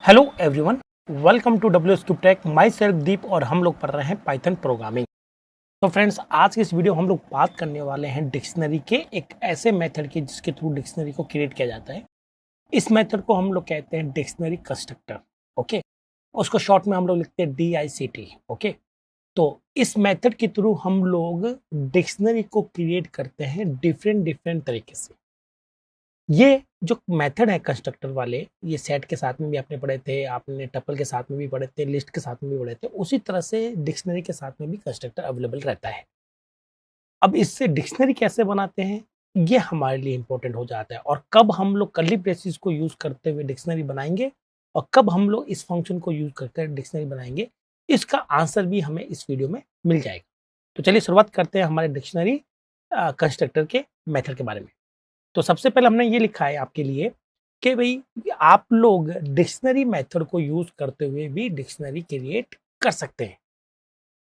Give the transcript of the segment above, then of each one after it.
Hello everyone, welcome to W S Tech. Myself Deep और हम लोग पढ़ रहे हैं पाइथन प्रोग्रामिंग। तो फ्रेंड्स, आज की इस वीडियो हम लोग बात करने वाले हैं डिक्शनरी के एक ऐसे मेथड की जिसके थ्रू डिक्शनरी को क्रिएट किया जाता है। इस मेथड को हम लोग कहते हैं डिक्शनरी कंस्ट्रक्टर। ओके, उसको शॉर्ट में हम लोग लिखते हैं DICT। ओके, तो इस मेथड के थ्रू हम लोग डिक्शनरी को क्रिएट करते हैं डिफरेंट डिफरेंट तरीके से। ये जो मेथड है कंस्ट्रक्टर वाले, ये सेट के साथ में भी आपने पढ़े थे, आपने टपल के साथ में भी पढ़े थे, लिस्ट के साथ में भी पढ़े थे। उसी तरह से डिक्शनरी के साथ में भी कंस्ट्रक्टर अवेलेबल रहता है। अब इससे डिक्शनरी कैसे बनाते हैं, ये हमारे लिए इंपॉर्टेंट हो जाता है। और कब हम लोग कर्ली ब्रेसेस को यूज करते हुए डिक्शनरी बनाएंगे और कब हम लोग इस फंक्शन को यूज करके डिक्शनरी बनाएंगे, इसका आंसर भी हमें इस वीडियो में मिल जाएगा। तो चलिए शुरुआत करते हैं हमारे डिक्शनरी कंस्ट्रक्टर के मेथड के बारे में। तो सबसे पहले हमने ये लिखा है आपके लिए कि भाई आप लोग डिक्शनरी मेथड को यूज करते हुए भी डिक्शनरी क्रिएट कर सकते हैं।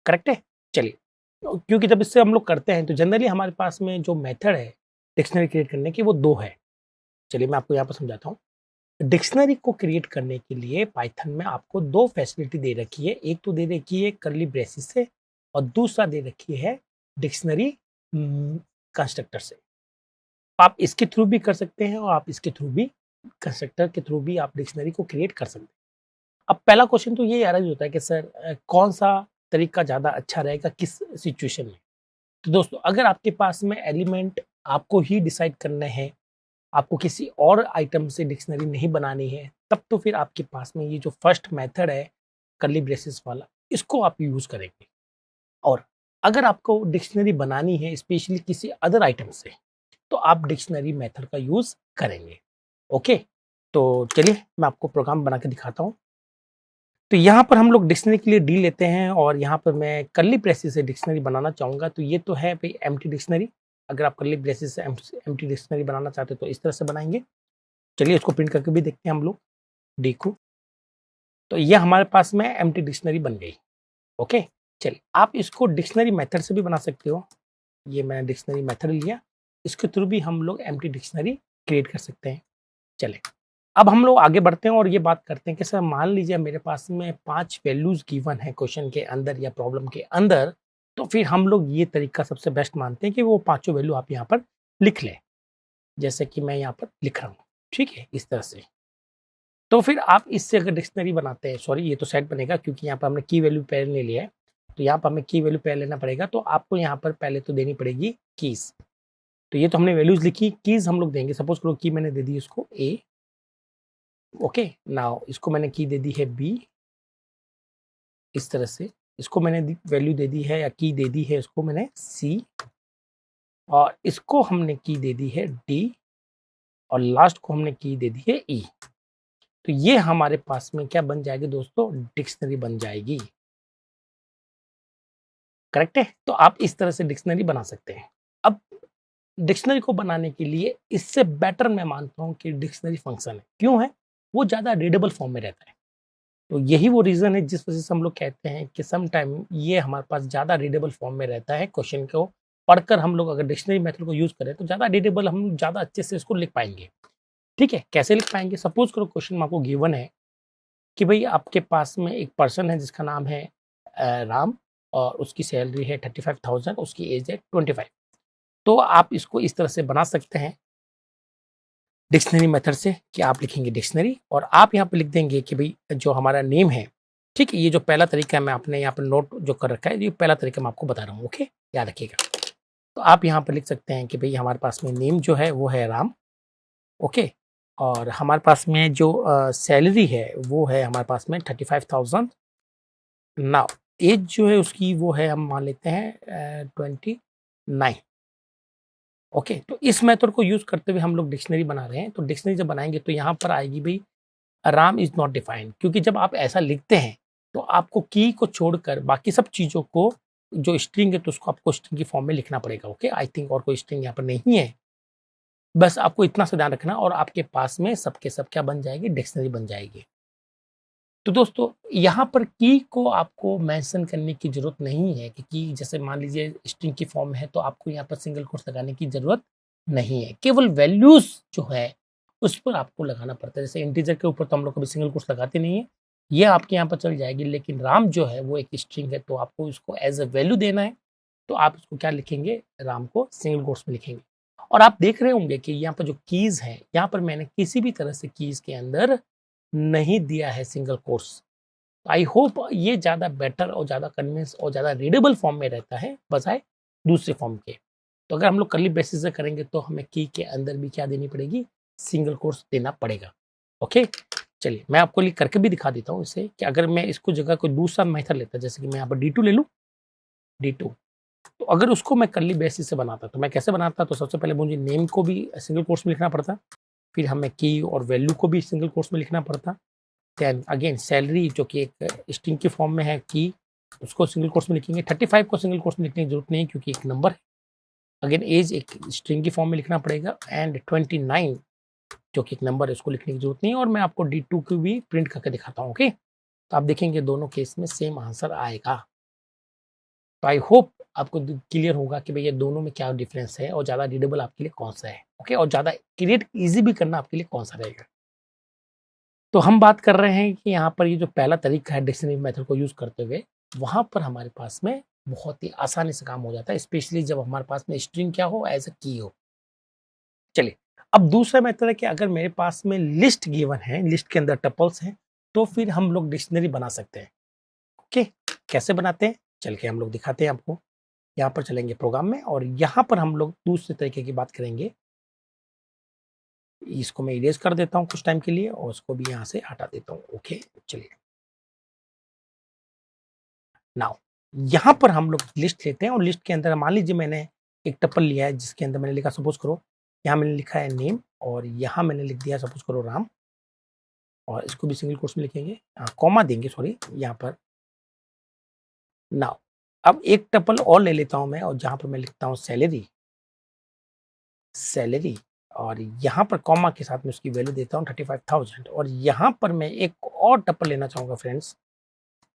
करेक्ट है? चलिए, क्योंकि जब इससे हम लोग करते हैं तो जनरली हमारे पास में जो मेथड है डिक्शनरी क्रिएट करने की वो दो है। चलिए मैं आपको यहाँ पर समझाता हूँ। डिक्शनरी को क्रिएट करने के लिए पाइथन में आपको दो फैसिलिटी दे रखी है। एक तो दे रखी है कर्ली ब्रेसेस से और दूसरा दे रखी है डिक्शनरी कंस्ट्रक्टर से। आप इसके थ्रू भी कर सकते हैं और आप इसके थ्रू भी कंस्ट्रक्टर के थ्रू भी आप डिक्शनरी को क्रिएट कर सकते हैं। अब पहला क्वेश्चन तो ये अराइज होता है कि सर कौन सा तरीका ज़्यादा अच्छा रहेगा किस सिचुएशन में। तो दोस्तों, अगर आपके पास में एलिमेंट आपको ही डिसाइड करने हैं, आपको किसी और आइटम से डिक्शनरी नहीं बनानी है, तब तो फिर आपके पास में ये जो फर्स्ट मेथड है कर्ली ब्रेसेस वाला, इसको आप यूज करेंगे। और अगर आपको डिक्शनरी बनानी है स्पेशली किसी अदर आइटम से, तो आप डिक्शनरी मेथड का यूज करेंगे। ओके, तो चलिए मैं आपको प्रोग्राम बना के दिखाता हूँ। तो यहाँ पर हम लोग डिक्शनरी के लिए डी लेते हैं और यहाँ पर मैं कर्ली ब्रेसेस से डिक्शनरी बनाना चाहूँगा। तो ये तो है भाई एम्प्टी डिक्शनरी। अगर आप कर्ली ब्रेसेस से एम्प्टी डिक्शनरी बनाना चाहते हो तो इस तरह से बनाएंगे। चलिए इसको प्रिंट करके भी देखते हैं हम लोग डी को। तो ये हमारे पास में एम्प्टी डिक्शनरी बन गई। ओके, चलिए आप इसको डिक्शनरी मेथड से भी बना सकते हो। ये मैंने डिक्शनरी मेथड लिया, इसके थ्रू भी हम लोग एम्प्टी डिक्शनरी क्रिएट कर सकते हैं। चले, अब हम लोग आगे बढ़ते हैं और ये बात करते हैं कि सर मान लीजिए मेरे पास में 5 वैल्यूज गिवन है क्वेश्चन के अंदर या प्रॉब्लम के अंदर, तो फिर हम लोग ये तरीका सबसे बेस्ट मानते हैं कि वो पांचों वैल्यू आप यहाँ पर लिख लें, जैसे कि मैं यहाँ पर लिख रहा हूँ। ठीक है, इस तरह से। तो फिर आप इससे अगर डिक्शनरी बनाते हैं, सॉरी ये तो सेट बनेगा क्योंकि यहाँ पर हमने की वैल्यू पहले ले लिया है, तो यहाँ पर हमें की वैल्यू पहले लेना पड़ेगा। तो आपको यहाँ पर पहले तो देनी पड़ेगी कीज। तो ये तो हमने वैल्यूज लिखी, कीज हम लोग देंगे। सपोज करो की मैंने दे दी इसको ए। ओके, नाउ इसको मैंने की दे दी है बी, इस तरह से। इसको मैंने वैल्यू दे दी है या की दे दी है इसको मैंने सी, और इसको हमने की दे दी है डी, और लास्ट को हमने की दे दी है ई। तो ये हमारे पास में क्या बन जाएगी दोस्तों, डिक्शनरी बन जाएगी। करेक्ट है? तो आप इस तरह से डिक्शनरी बना सकते हैं। अब डिक्शनरी को बनाने के लिए इससे बेटर मैं मानता हूं कि डिक्शनरी फंक्शन है। क्यों है? वो ज्यादा रीडेबल फॉर्म में रहता है। तो यही वो रीजन है जिस वजह से हम लोग कहते हैं कि सम टाइम ये हमारे पास ज्यादा रीडेबल फॉर्म में रहता है। क्वेश्चन को पढ़कर हम लोग अगर डिक्शनरी मेथड को यूज करें तो ज्यादा रीडेबल, हम ज्यादा अच्छे से इसको लिख पाएंगे। ठीक है, कैसे लिख पाएंगे? सपोज करो क्वेश्चन में आपको गिवन है कि भाई आपके पास में एक पर्सन है जिसका नाम है राम, और उसकी सैलरी है 35,000, उसकी एज है 25। तो आप इसको इस तरह से बना सकते हैं डिक्शनरी मेथड से कि आप लिखेंगे डिक्शनरी और आप यहाँ पे लिख देंगे कि भाई जो हमारा नेम है। ठीक है, ये जो पहला तरीका है मैं आपने यहाँ पर नोट जो कर रखा है, ये पहला तरीका मैं आपको बता रहा हूँ। ओके, याद रखिएगा। तो आप यहाँ पर लिख सकते हैं कि भाई हमारे पास में नेम जो है वो है राम। ओके, और हमारे पास में जो सैलरी है वो है हमारे पास में 35,000। नाउ एज जो है उसकी वो है, हम मान लेते हैं 29। ओके, तो इस मेथड को यूज करते हुए हम लोग डिक्शनरी बना रहे हैं। तो डिक्शनरी जब बनाएंगे तो यहाँ पर आएगी भाई राम इज नॉट डिफाइंड, क्योंकि जब आप ऐसा लिखते हैं तो आपको की को छोड़कर बाकी सब चीजों को, जो स्ट्रिंग है तो उसको आपको स्ट्रिंग की फॉर्म में लिखना पड़ेगा। ओके, आई थिंक और कोई स्ट्रिंग यहाँ पर नहीं है, बस आपको इतना सा ध्यान रखना और आपके पास में सबके सब क्या बन जाएगी, डिक्शनरी बन जाएगी। तो दोस्तों यहाँ पर की को आपको मेंशन करने की जरूरत नहीं है कि की जैसे मान लीजिए स्ट्रिंग की फॉर्म है तो आपको यहाँ पर सिंगल कोट्स लगाने की जरूरत नहीं है। केवल वैल्यूज जो है उस पर आपको लगाना पड़ता है। जैसे इंटीजर के ऊपर तो हम लोग कभी सिंगल कोट्स लगाते नहीं है, ये आपके यहाँ पर चल जाएगी, लेकिन राम जो है वो एक स्ट्रिंग है, तो आपको इसको एज अ वैल्यू देना है, तो आप इसको क्या लिखेंगे, राम को सिंगल कोट्स में लिखेंगे। और आप देख रहे होंगे कि यहाँ पर जो कीज है, यहाँ पर मैंने किसी भी तरह से कीज के अंदर नहीं दिया है सिंगल कोट्स। आई होप ये ज़्यादा बेटर और ज़्यादा कन्विंस और ज़्यादा रीडेबल फॉर्म में रहता है बजाय दूसरे फॉर्म के। तो अगर हम लोग कर्ली ब्रेसेस से करेंगे तो हमें की के अंदर भी क्या देनी पड़ेगी, सिंगल कोट्स देना पड़ेगा। ओके, चलिए मैं आपको लिख करके भी दिखा देता हूँ इसे, कि अगर मैं इसको जगह कोई दूसरा मेथड लेता, जैसे कि मैं यहाँ पर D2 ले लूँ, D2, तो अगर उसको मैं कर्ली ब्रेसेस से बनाता तो मैं कैसे बनाता, तो सबसे पहले मुझे नेम को भी सिंगल कोट्स में लिखना पड़ता, फिर हमें की और वैल्यू को भी सिंगल कोट्स में लिखना पड़ता, देन अगेन सैलरी जो कि एक स्ट्रिंग की फॉर्म में है, की उसको सिंगल कोट्स में लिखेंगे, 35 को सिंगल कोट्स में लिखने की जरूरत नहीं क्योंकि एक नंबर है। अगेन एज एक स्ट्रिंग की फॉर्म में लिखना पड़ेगा, एंड 29 जो कि एक नंबर है उसको लिखने की जरूरत नहीं है। और मैं आपको D2 की भी प्रिंट करके दिखाता हूँ। ओके, तो आप देखेंगे दोनों केस में सेम आंसर आएगा। तो आई होप आपको क्लियर होगा कि भैया दोनों में क्या डिफरेंस है और ज़्यादा रीडेबल आपके लिए कौन सा है। ओके, और ज़्यादा क्रिएट ईजी भी करना आपके लिए कौन सा रहेगा। तो हम बात कर रहे हैं कि यहाँ पर ये जो पहला तरीका है डिक्शनरी मेथड को यूज़ करते हुए, वहाँ पर हमारे पास में बहुत ही आसानी से काम हो जाता है, स्पेशली जब हमारे पास में स्ट्रिंग क्या हो, एज अ की हो। चलिए, अब दूसरा मेथड है कि अगर मेरे पास में लिस्ट गिवन है, लिस्ट के अंदर टपल्स हैं, तो फिर हम लोग डिक्शनरी बना सकते हैं। ओके, कैसे बनाते हैं, चल के हम लोग दिखाते हैं आपको। यहाँ पर चलेंगे प्रोग्राम में और यहाँ पर हम लोग दूसरे तरीके की बात करेंगे। इसको मैं इरेज कर देता हूँ कुछ टाइम के लिए और उसको भी यहाँ से हटा देता हूँ। ओके, चलिए नाउ यहाँ पर हम लोग लिस्ट लेते हैं और लिस्ट के अंदर मान लीजिए मैंने एक टपल लिया है जिसके अंदर मैंने लिखा, सपोज करो यहाँ मैंने लिखा है नेम और यहाँ मैंने लिख दिया सपोज करो राम, और इसको भी सिंगल कोट्स में लिखेंगे, कॉमा देंगे, सॉरी यहाँ पर। नाउ अब एक टपल और ले लेता हूँ मैं और जहाँ पर मैं लिखता हूँ सैलरी, सैलरी, और यहाँ पर कॉमा के साथ में उसकी वैल्यू देता हूँ 35,000। और यहाँ पर मैं एक और टपल लेना चाहूँगा फ्रेंड्स,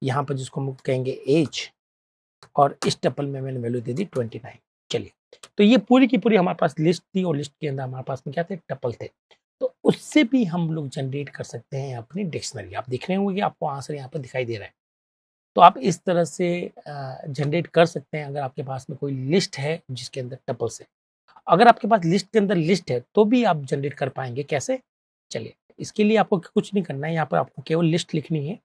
यहाँ पर जिसको हम कहेंगे एज, और इस टपल में मैंने वैल्यू दे दी 29। चलिए, तो ये पूरी की पूरी हमारे पास लिस्ट थी और लिस्ट के अंदर हमारे पास में क्या थे, टपल थे। तो उससे भी हम लोग जनरेट कर सकते हैं अपनी डिक्शनरी। आप देख रहे होंगे कि आपको आंसर यहाँ पर दिखाई दे रहा है। तो आप इस तरह से जनरेट कर सकते हैं अगर आपके पास में कोई लिस्ट है जिसके अंदर टपल्स है। अगर आपके पास लिस्ट के अंदर लिस्ट है तो भी आप जनरेट कर पाएंगे। कैसे, चलिए इसके लिए आपको कुछ नहीं करना है, यहाँ पर आपको केवल लिस्ट लिखनी है।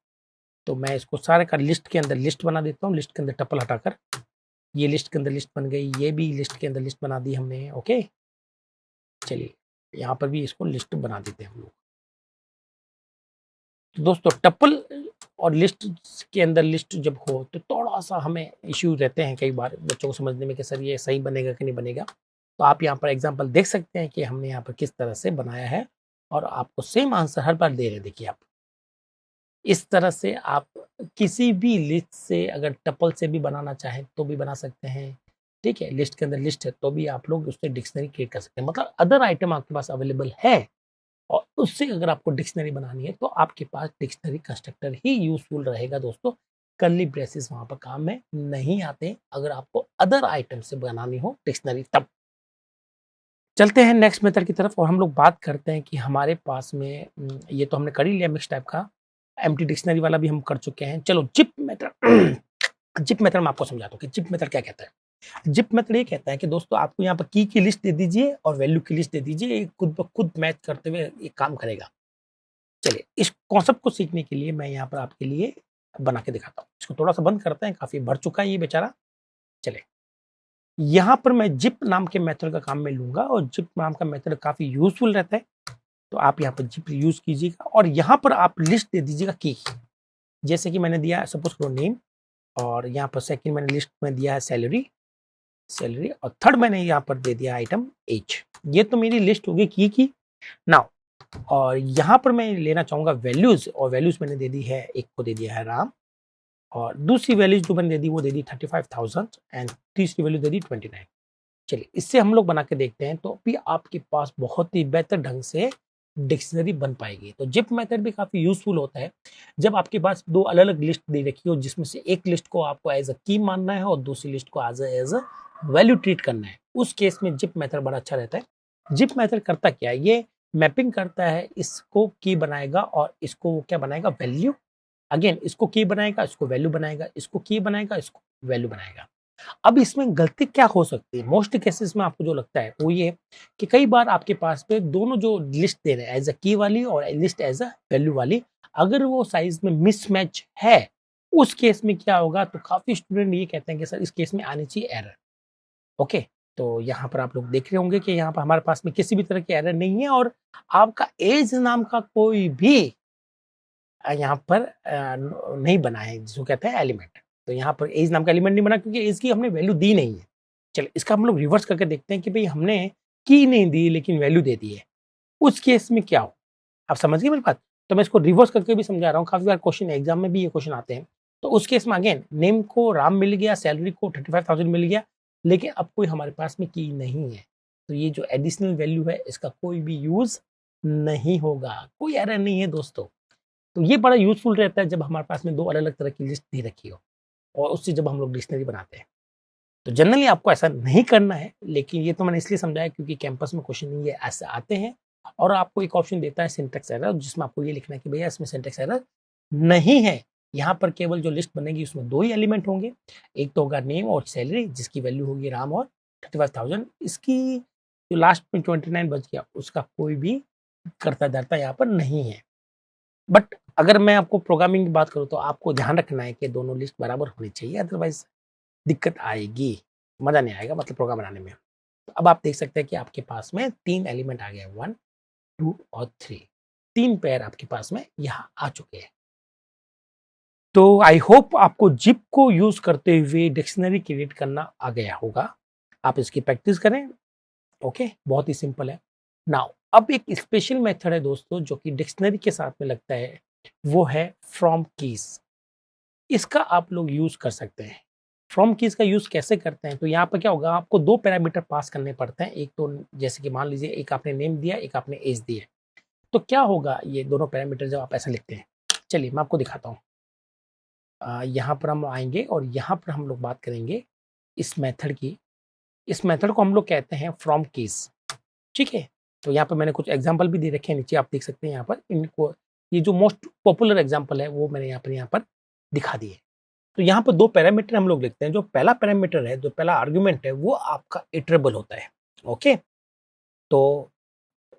तो मैं इसको सारे का लिस्ट के अंदर लिस्ट बना देता हूँ, लिस्ट के अंदर टपल हटाकर, ये लिस्ट के अंदर लिस्ट बन गई, ये भी लिस्ट के अंदर लिस्ट बना दी हमने। ओके, चलिए यहाँ पर भी इसको लिस्ट बना देते हैं हम लोग। तो दोस्तों टपल और लिस्ट के अंदर लिस्ट जब हो तो थोड़ा सा हमें इश्यू रहते हैं कई बार बच्चों को समझने में कि सर ये सही बनेगा कि नहीं बनेगा। तो आप यहाँ पर एग्जांपल देख सकते हैं कि हमने यहाँ पर किस तरह से बनाया है और आपको सेम आंसर हर बार दे रहे हैं। देखिए आप इस तरह से आप किसी भी लिस्ट से अगर टपल से भी बनाना चाहें तो भी बना सकते हैं। ठीक है, लिस्ट के अंदर लिस्ट है तो भी आप लोग उससे डिक्शनरी क्रिएट कर सकते हैं। मतलब अदर आइटम आपके पास अवेलेबल है और उससे अगर आपको डिक्शनरी बनानी है तो आपके पास डिक्शनरी कंस्ट्रक्टर ही यूजफुल रहेगा दोस्तों। कर्ली ब्रेसेस वहां पर काम में नहीं आते अगर आपको अदर आइटम से बनानी हो डिक्शनरी। तब चलते हैं नेक्स्ट मेथड की तरफ और हम लोग बात करते हैं कि हमारे पास में ये तो हमने कर ही लिया मिक्स टाइप का, एम्प्टी डिक्शनरी वाला भी हम कर चुके हैं। चलो जिप मेथड जिप मेथड मैं आपको समझाता हूँ कि जिप मेथड क्या कहता है। जिप मेथड ये कहता है कि दोस्तों आपको यहाँ पर की लिस्ट दे दीजिए और वैल्यू की लिस्ट दे दीजिए, ये खुद ब खुद मैच करते हुए ये काम करेगा। चलिए इस कॉन्सेप्ट को सीखने के लिए मैं यहाँ पर आपके लिए बना के दिखाता हूँ। इसको थोड़ा सा बंद करते हैं, काफी भर चुका है ये बेचारा। चले यहाँ पर मैं जिप नाम के मेथड का काम में लूंगा और जिप नाम का मेथड काफी यूजफुल रहता है। तो आप यहाँ पर जिप यूज कीजिएगा और यहाँ पर आप लिस्ट दे दीजिएगा की, जैसे कि मैंने दिया सपोज करो नेम, और यहाँ पर सेकंड मैंने लिस्ट में दिया है सैलरी, सैलरी, और थर्ड मैंने यहाँ पर दे दिया आइटम एज। ये तो मेरी लिस्ट होगी की नाउ। और यहाँ पर मैं लेना चाहूंगा वैल्यूज, और वैल्यूज मैंने दे दी है, एक को दे दिया है राम और दूसरी वैल्यूज जो मैंने दे दी वो दे दी 35,000 एंड तीसरी वैल्यू दे दी 29। चलिए इससे हम लोग बना के देखते हैं तो भी आपके पास बहुत ही बेहतर ढंग से डिक्शनरी बन पाएगी। तो जिप मेथड भी काफी यूजफुल होता है जब आपके पास दो अलग अलग लिस्ट दे रखी हो जिसमें से एक लिस्ट को आपको एज अ की मानना है और दूसरी लिस्ट को एज अ वैल्यू ट्रीट करना है। उस केस में जिप मेथड बड़ा अच्छा रहता है। जिप मेथड करता क्या है, ये मैपिंग करता है, इसको की बनाएगा और इसको वो क्या बनाएगा, वैल्यू। अगेन इसको की बनाएगा, इसको वैल्यू बनाएगा, इसको की बनाएगा, इसको वैल्यू बनाएगा। अब इसमें गलती क्या हो सकती है, मोस्ट केसेस में आपको जो लगता है वो ये कि कई बार आपके पास पे दोनों जो लिस्ट दे रहे हैं, एज अ की वाली और लिस्ट एज अ वैल्यू वाली, अगर वो साइज में मिसमैच है, उस केस में क्या होगा, तो काफी स्टूडेंट ये कहते हैं कि सर इस केस में आनी चाहिए एरर। ओके, तो यहाँ पर आप लोग देख रहे होंगे कि यहाँ पर हमारे पास में किसी भी तरह की एरर नहीं है और आपका एज नाम का कोई भी यहाँ पर नहीं बना है, जिसको कहते हैं एलिमेंट। तो यहाँ पर एज नाम का एलिमेंट नहीं बना क्योंकि एज की हमने वैल्यू दी नहीं है। चलिए इसका हम लोग रिवर्स करके देखते हैं कि भाई हमने की नहीं दी लेकिन वैल्यू दे दी है, उस केस में क्या हो। आप समझ गए मेरी बात? तो मैं इसको रिवर्स करके भी समझा रहा हूँ, काफी बार क्वेश्चन एग्जाम में भी ये क्वेश्चन आते हैं। तो उस केस में अगेन नेम को राम मिल गया, सैलरी को 35,000 मिल गया, लेकिन अब कोई हमारे पास में की नहीं है, तो ये जो एडिशनल वैल्यू है इसका कोई भी यूज नहीं होगा, कोई एरर नहीं है दोस्तों। तो ये बड़ा यूजफुल रहता है जब हमारे पास में दो अलग अलग तरह की लिस्ट दे रखी हो और उससे जब हम लोग डिक्शनरी बनाते हैं। तो जनरली आपको ऐसा नहीं करना है, लेकिन ये तो मैंने इसलिए समझाया क्योंकि कैंपस में क्वेश्चन ये ऐसे आते हैं और आपको एक ऑप्शन देता है सिंटैक्स एरर, जिसमें आपको ये लिखना है कि भैया इसमें सिंटैक्स एरर नहीं है, यहाँ पर केवल जो लिस्ट बनेगी उसमें दो ही एलिमेंट होंगे, एक तो होगा नेम और सैलरी जिसकी वैल्यू होगी राम और 35,000, इसकी जो लास्ट में 29 बच गया उसका कोई भी करता धरता यहाँ पर नहीं है। बट अगर मैं आपको प्रोग्रामिंग की बात करूँ तो आपको ध्यान रखना है कि दोनों लिस्ट बराबर होनी चाहिए, अदरवाइज दिक्कत आएगी, मजा नहीं आएगा मतलब प्रोग्राम बनाने में। तो अब आप देख सकते हैं कि आपके पास में तीन एलिमेंट आ गए, 1 2 और 3, तीन पेयर आपके पास में यहाँ आ चुके हैं। तो आई होप आपको जिप को यूज करते हुए डिक्शनरी क्रिएट करना आ गया होगा, आप इसकी प्रैक्टिस करें। ओके, बहुत ही सिंपल है। नाउ अब एक स्पेशल मेथड है दोस्तों जो कि डिक्शनरी के साथ में लगता है, वो है फ्रॉम कीज। इसका आप लोग यूज कर सकते हैं। फ्रॉम कीज का यूज कैसे करते हैं, तो यहाँ पर क्या होगा, आपको दो पैरामीटर पास करने पड़ते हैं। एक तो जैसे कि मान लीजिए एक आपने नेम दिया, एक आपने एज दिया, तो क्या होगा ये दोनों पैरामीटर जब आप ऐसा लिखते हैं, चलिए मैं आपको दिखाता हूँ। यहाँ पर हम आएंगे और यहाँ पर हम लोग बात करेंगे इस मेथड की। इस मेथड को हम लोग कहते हैं फ्रॉम कीज, ठीक है। तो यहाँ पर मैंने कुछ एग्जाम्पल भी दे रखे हैं, नीचे आप देख सकते हैं। यहाँ पर इनको, ये जो मोस्ट पॉपुलर एग्जाम्पल है वो मैंने यहाँ पर दिखा दिए। तो यहाँ पर दो पैरामीटर हम लोग लिखते हैं। जो पहला पैरामीटर है, जो पहला आर्गुमेंट है, वो आपका इटरेबल होता है। ओके, तो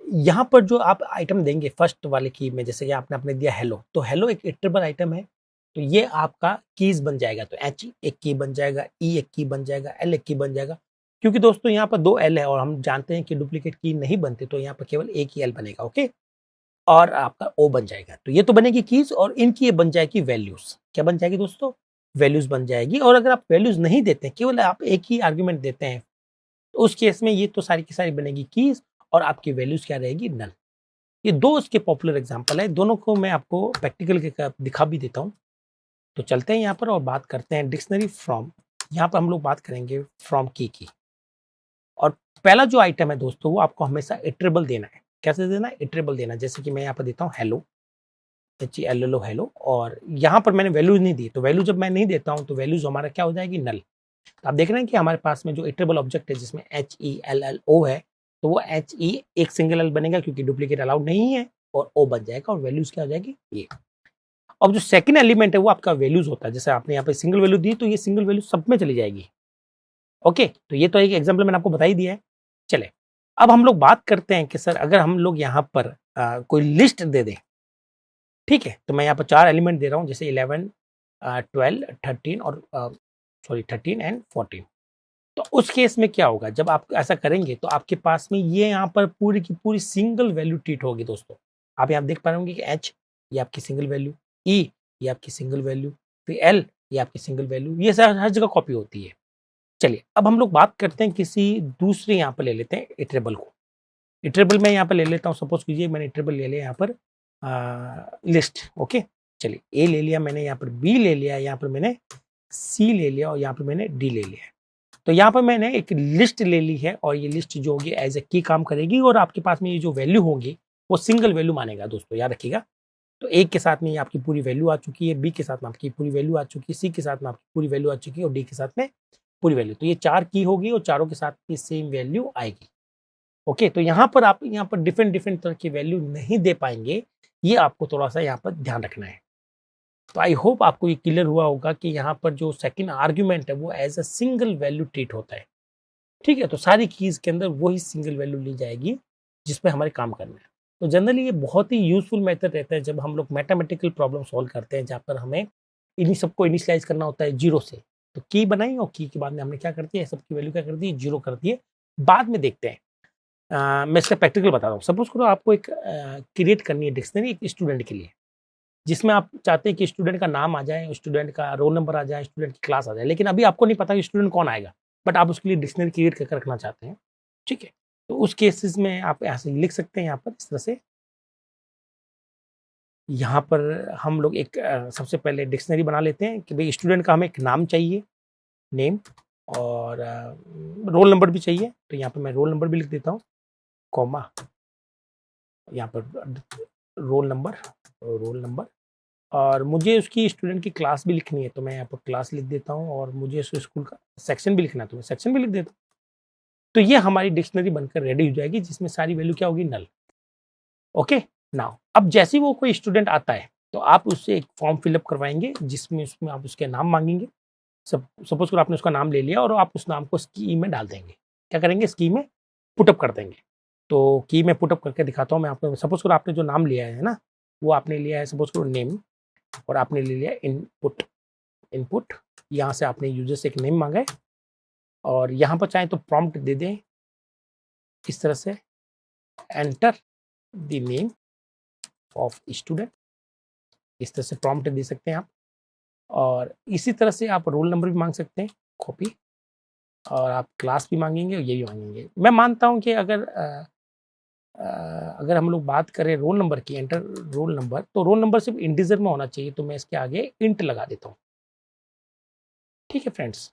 यहाँ पर जो आप आइटम देंगे फर्स्ट वाले की में, जैसे कि आपने अपने दिया हेलो, तो हेलो एक इटरेबल आइटम है, तो ये आपका कीज बन जाएगा। तो एच एक की बन जाएगा, ई एक की बन जाएगा, एल एक की बन जाएगा। क्योंकि दोस्तों यहाँ पर दो एल है और हम जानते हैं कि डुप्लीकेट की नहीं बनती, तो यहाँ पर केवल एक ही एल बनेगा। ओके, और आपका ओ बन जाएगा। तो ये तो बनेगी कीज और इनकी ये बन जाएगी वैल्यूज। क्या बन जाएगी दोस्तों? वैल्यूज बन जाएगी। और अगर आप वैल्यूज नहीं देते, केवल आप एक ही आर्ग्यूमेंट देते हैं, तो उस केस में ये तो सारी की सारी बनेगी कीज और आपकी वैल्यूज क्या रहेगी? नल। ये दो इसके पॉपुलर एग्जांपल है, दोनों को मैं आपको प्रैक्टिकल के दिखा भी देता हूँ। तो चलते हैं यहाँ पर और बात करते हैं डिक्शनरी फ्रॉम। यहाँ पर हम लोग बात करेंगे फ्रॉम की। और पहला जो आइटम है दोस्तों, वो आपको हमेशा इटरेबल देना है। कैसे देना है? इटरेबल देना। जैसे कि मैं यहाँ पर देता हूँ हेलो, HELLO हेलो, और यहाँ पर मैंने वैल्यूज नहीं दी, तो वैल्यू जब मैं नहीं देता हूँ तो वैल्यूज हमारा क्या हो जाएगी? नल। तो आप देख रहे हैं कि हमारे पास में जो इटरेबल ऑब्जेक्ट है जिसमें HELLO है, तो वो HE एक सिंगल एल बनेगा क्योंकि डुप्लीकेट अलाउड नहीं है, और O बन जाएगा और वैल्यूज क्या हो जाएगी? ये। अब जो सेकंड एलिमेंट है वो आपका वैल्यूज होता है। जैसे आपने यहाँ पे सिंगल वैल्यू दी, तो ये सिंगल वैल्यू सब में चली जाएगी। ओके, तो ये तो एक एग्जाम्पल मैंने आपको बता ही दिया है। चले, अब हम लोग बात करते हैं कि सर अगर हम लोग यहाँ पर कोई लिस्ट दे दें, ठीक है, तो मैं यहाँ पर चार एलिमेंट दे रहा हूँ, जैसे 11 12 13 और 13 एंड 14। तो उस केस में क्या होगा, जब आप ऐसा करेंगे तो आपके पास में ये यहाँ पर पूरी की पूरी सिंगल वैल्यू ट्रीट होगी दोस्तों। आप यहाँ देख पा रहे होंगे कि H ये आपकी सिंगल वैल्यू, E ये आपकी सिंगल वैल्यू, फिर L ये आपकी सिंगल वैल्यू, ये हर जगह कॉपी होती है। चलिए अब हम लोग बात करते हैं किसी दूसरे, यहाँ पर ले लेते हैं इटरेबल को। इटरेबल मैं यहाँ पर ले लेता हूँ, सपोज कीजिए मैंने इटरेबल ले लिया यहाँ पर लिस्ट। ओके, चलिए ए ले लिया मैंने, यहाँ पर बी ले लिया, यहाँ पर मैंने सी ले लिया और यहाँ पर मैंने डी ले लिया। तो यहाँ पर मैंने एक लिस्ट ले ली है और ये लिस्ट जो होगी एज ए की काम करेगी और आपके पास में ये जो वैल्यू होगी वो सिंगल वैल्यू मानेगा दोस्तों, याद रखिएगा। तो ए के साथ में ये आपकी पूरी वैल्यू आ चुकी है, बी के साथ में आपकी पूरी वैल्यू आ चुकी है, सी के साथ में आपकी पूरी वैल्यू आ चुकी है और डी के साथ में पूरी वैल्यू। तो ये चार की होगी और चारों के साथ की सेम वैल्यू आएगी। ओके, तो यहाँ पर आप यहाँ पर डिफरेंट डिफरेंट तरह की वैल्यू नहीं दे पाएंगे, ये आपको थोड़ा सा यहाँ पर ध्यान रखना है। तो आई होप आपको ये क्लियर हुआ होगा कि यहाँ पर जो सेकंड आर्ग्यूमेंट है वो as a single value treat होता है। ठीक है, तो सारी कीज के अंदर वही सिंगल वैल्यू ली जाएगी जिसपे हमारे काम करना है। तो जनरली ये बहुत ही यूजफुल मेथड रहता है जब हम लोग मैथमेटिकल प्रॉब्लम सॉल्व करते हैं, जहाँ पर हमें इन्हीं सबको इनिशियलाइज करना होता है जीरो से। तो की बनाई और की के बाद में हमने क्या कर दिया, सबकी वैल्यू क्या कर दी, जीरो कर दिए। बाद में देखते हैं। मैं इसका प्रैक्टिकल बता रहा हूँ। सपोज करो आपको एक क्रिएट करनी है डिक्शनरी एक स्टूडेंट के लिए, जिसमें आप चाहते हैं कि स्टूडेंट का नाम आ जाए, स्टूडेंट का रोल नंबर आ जाए, स्टूडेंट की क्लास आ जाए, लेकिन अभी आपको नहीं पता कि स्टूडेंट कौन आएगा, बट आप उसके लिए डिक्शनरी क्रिएट करके रखना चाहते हैं। ठीक है, तो उस केसेस में आप ऐसे लिख सकते हैं यहाँ पर इस तरह से। यहाँ पर हम लोग एक सबसे पहले डिक्शनरी बना लेते हैं कि भाई स्टूडेंट का हमें एक नाम चाहिए, नेम, और रोल नंबर भी चाहिए। तो यहाँ पर मैं रोल नंबर भी लिख देता हूँ, कॉमा, यहाँ पर रोल नंबर, और मुझे उसकी स्टूडेंट की क्लास भी लिखनी है, तो मैं यहाँ पर क्लास लिख देता हूँ, और मुझे उस स्कूल का सेक्शन भी लिखना है तो मैं सेक्शन भी लिख देता हूँ। तो ये हमारी डिक्शनरी बनकर रेडी हो जाएगी, जिसमें सारी वैल्यू क्या होगी, नल। ओके, नाउ अब जैसे वो कोई स्टूडेंट आता है तो आप उससे एक फॉर्म फिलअप करवाएंगे, जिसमें उसमें आप उसके नाम मांगेंगे। सपोज करो आपने उसका नाम ले लिया और आप उस नाम को स्कीम में डाल देंगे। क्या करेंगे, स्कीम में पुटअप कर देंगे। तो की में पुटअप करके दिखाता हूँ मैं आपको। सपोज करो आपने जो नाम लिया है ना, वो आपने लिया है सपोज करो नेम, और आपने ले लिया इनपुट। यहाँ से आपने यूजर से एक नेम मांगा है, और यहाँ पर चाहे तो प्रॉम्प्ट दे दें इस तरह से, enter the name of student, इस तरह से प्रॉम्प्ट दे सकते हैं आप। और इसी तरह से आप रोल नंबर भी मांग सकते हैं, कॉपी, और आप क्लास भी मांगेंगे और ये भी मांगेंगे। मैं मानता हूँ कि अगर हम लोग बात करें रोल नंबर की, एंटर रोल नंबर, तो रोल नंबर सिर्फ इंटीजर में होना चाहिए, तो मैं इसके आगे इंट लगा देता हूँ। ठीक है फ्रेंड्स,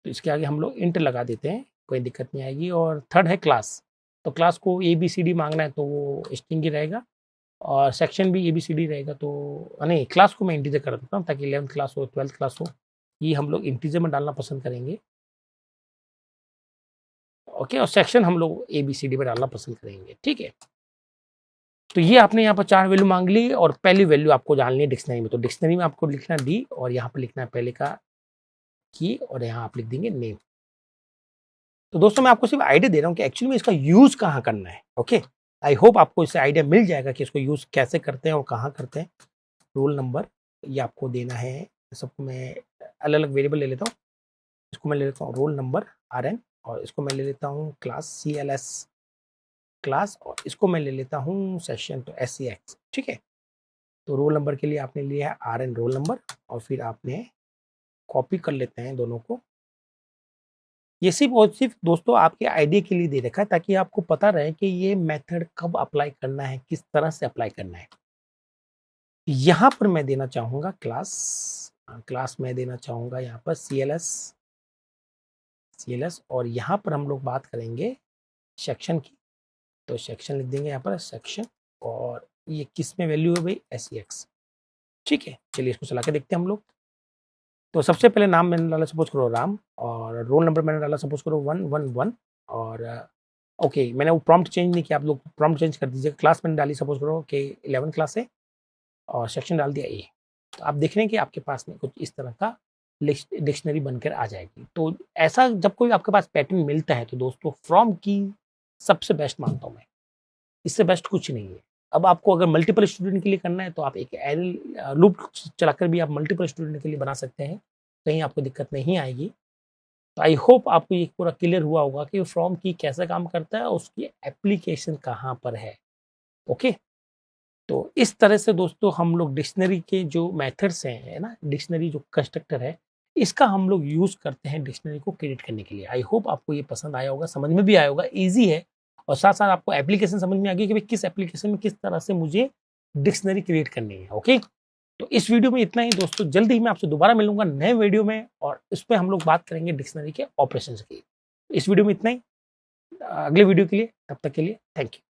तो इसके आगे हम लोग इंट लगा देते हैं, कोई दिक्कत नहीं आएगी। और थर्ड है क्लास, तो क्लास को ABCD मांगना है तो वो स्ट्रिंग ही रहेगा, और सेक्शन भी ABCD रहेगा। तो नहीं, क्लास को मैं इंटीजर कर देता हूँ ताकि 11th क्लास हो, 12th क्लास हो, ये हम लोग इंटीजर में डालना पसंद करेंगे। ओके, और सेक्शन हम लोग ABCD में डालना पसंद करेंगे। ठीक है, तो ये आपने यहाँ पर 4 वैल्यू मांग ली, और पहली वैल्यू आपको डालनी है डिक्शनरी में। तो डिक्शनरी में आपको लिखना डी, और यहाँ पर लिखना है पहले का की, और यहाँ आप लिख देंगे नेम। तो दोस्तों मैं आपको सिर्फ आइडिया दे रहा हूँ कि एक्चुअली में इसका यूज कहाँ करना है। ओके, आई होप आपको इससे आइडिया मिल जाएगा कि इसको यूज कैसे करते हैं और कहाँ करते हैं। रोल नंबर ये आपको देना है, सबको मैं अलग अलग वेरिएबल ले लेता हूँ। इसको मैं ले लेता हूँ रोल नंबर RN, और इसको मैं ले लेता हूँ क्लास CLS क्लास, और इसको मैं ले लेता हूँ सेशन तो SCX। ठीक है, तो रोल नंबर के लिए आपने लिया है RN रोल नंबर, और फिर आपने कॉपी कर लेते हैं दोनों को। ये सिर्फ और सिर्फ दोस्तों आपके आइडिया के लिए दे रखा है, ताकि आपको पता रहे कि ये मेथड कब अप्लाई करना है, किस तरह से अप्लाई करना है। यहाँ पर मैं देना चाहूँगा क्लास में देना चाहूँगा यहाँ पर CLS, और यहाँ पर हम लोग बात करेंगे सेक्शन की, तो सेक्शन लिख देंगे यहाँ पर सेक्शन, और ये किस में वैल्यू है भाई, SCX। ठीक है, चलिए इसको चला के देखते हैं हम लोग। तो सबसे पहले नाम मैंने डाला सपोज करो राम, और रोल नंबर मैंने डाला सपोज करो 111, और ओके मैंने वो प्रॉम्प्ट चेंज नहीं किया, आप लोग प्रॉम्प्ट चेंज कर दीजिए। क्लास मैंने डाली सपोज करो कि 11 क्लास है, और सेक्शन डाल दिया A। तो आप देख रहे हैं कि आपके पास में कुछ इस तरह का डिक्शनरी बनकर आ जाएगी। तो ऐसा जब कोई आपके पास पैटर्न मिलता है तो दोस्तों फ्रॉम की सबसे बेस्ट मानता हूँ मैं, इससे बेस्ट कुछ नहीं है। अब आपको अगर मल्टीपल स्टूडेंट के लिए करना है तो आप एक लूप चलाकर भी आप मल्टीपल स्टूडेंट के लिए बना सकते हैं, कहीं आपको दिक्कत नहीं आएगी। तो आई होप आपको ये पूरा क्लियर हुआ होगा कि फ्रॉम की कैसे काम करता है और उसकी एप्लीकेशन कहाँ पर है। ओके, तो इस तरह से दोस्तों हम लोग डिक्शनरी के जो मेथड्स हैं, है ना, डिक्शनरी जो कंस्ट्रक्टर है, इसका हम लोग यूज करते हैं डिक्शनरी को क्रिएट करने के लिए। आई होप आपको ये पसंद आया होगा, समझ में भी आया होगा, ईजी है, और साथ साथ आपको एप्लीकेशन समझ में आ गई कि भाई किस एप्लीकेशन में किस तरह से मुझे डिक्शनरी क्रिएट करनी है। ओके, तो इस वीडियो में इतना ही दोस्तों, जल्दी ही मैं आपसे दोबारा मिलूंगा नए वीडियो में, और इस पर हम लोग बात करेंगे डिक्शनरी के ऑपरेशन की। इस वीडियो में इतना ही, अगले वीडियो के लिए, तब तक के लिए थैंक यू।